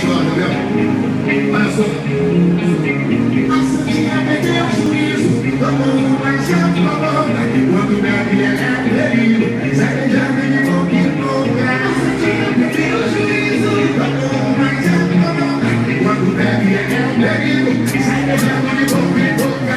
história, viu? Olha só. A Santinha perdeu o juízo, tomou uma chave na boca. Quando bebe é perigo, cervejando de boca em boca. A Santinha perdeu o juízo, tomou uma chave na boca. Quando bebe é perigo, cervejando de boca em boca.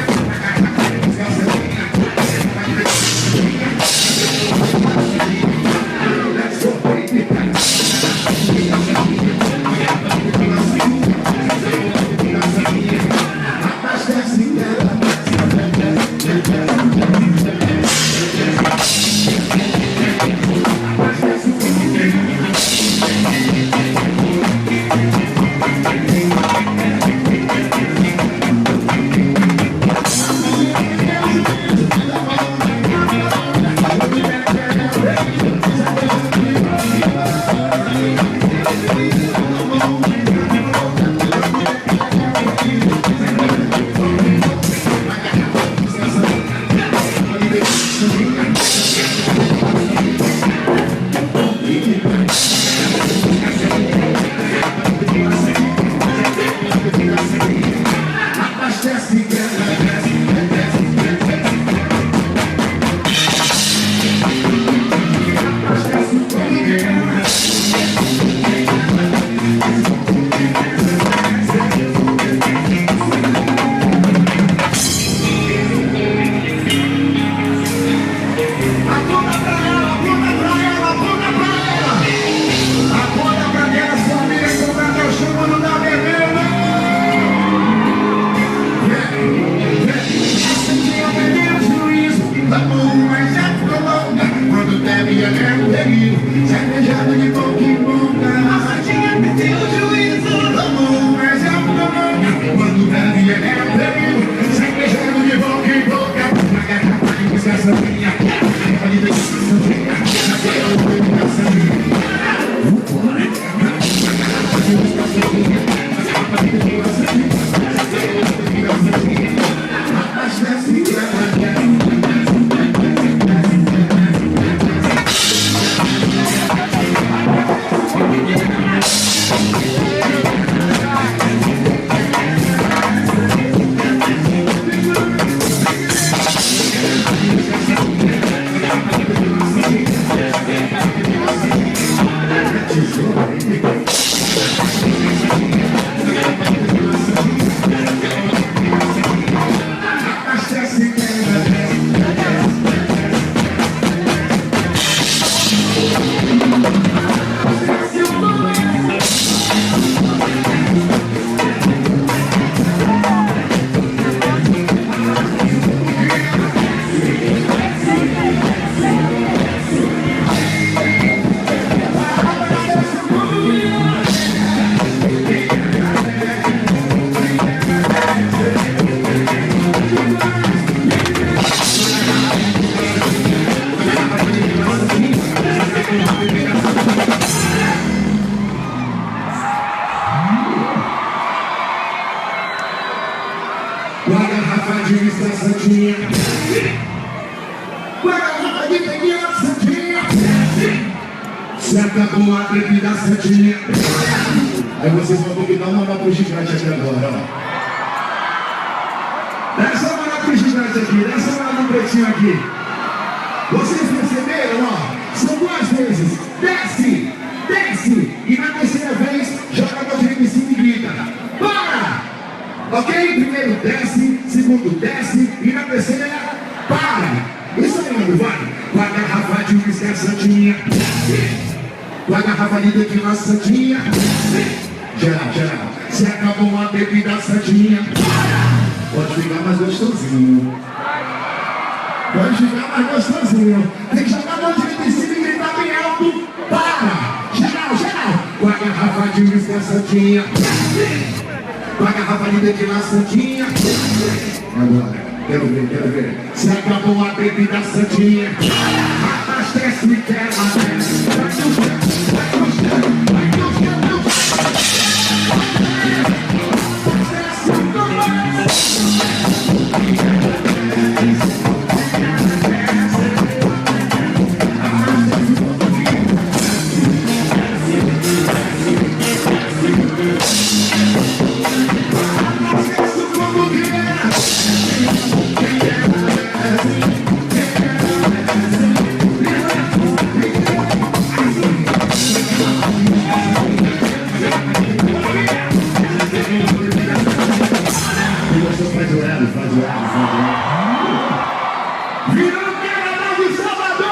Cervejado de boca em boca. A Santinha perdeu o juízo, tomou uma chave na boca. Quando bebe é perigo, cervejado de boca em boca. A garrafa de música Santinha, a garrafa de música Santinha, a garrafa de música Santinha. Vambora. A garrafa de música Santinha, a garrafa de música Santinha, a garrafa de música Santinha. Abastece Santinha, com a garrafa de tequila Santinha, se acabou a bebida Santinha. Aí vocês vão ter que dar uma mão pro gigante aqui agora, ó. Dá essa mão pro gigante aqui, dá essa mão pro pretinho aqui. Vocês perceberam, ó? São duas vezes. Desce, desce, e na terceira vez joga a mão de cima e grita: para! Ok? Primeiro desce, segundo desce e na terceira para. Isso aí, mano, vai. Com a garrafa de uísque Santinha, com a garrafa de tequila Santinha, geral, geral. Se acabou a bebida Santinha, pode ficar mais gostosinho. Pode ficar mais gostosinho. Tem que jogar a mão direita em cima e gritar bem alto: para! Geral, geral. Com a garrafa de uísque Santinha, com a garrafa de tequila Santinha. Agora, quero ver. Se acabou a bebida Santinha, abastece e quer abastece. Vai no chão, vai no chão, vai no chão, no chão. Abastece o comando. Faz o elo. Virou o Carnaval de Salvador!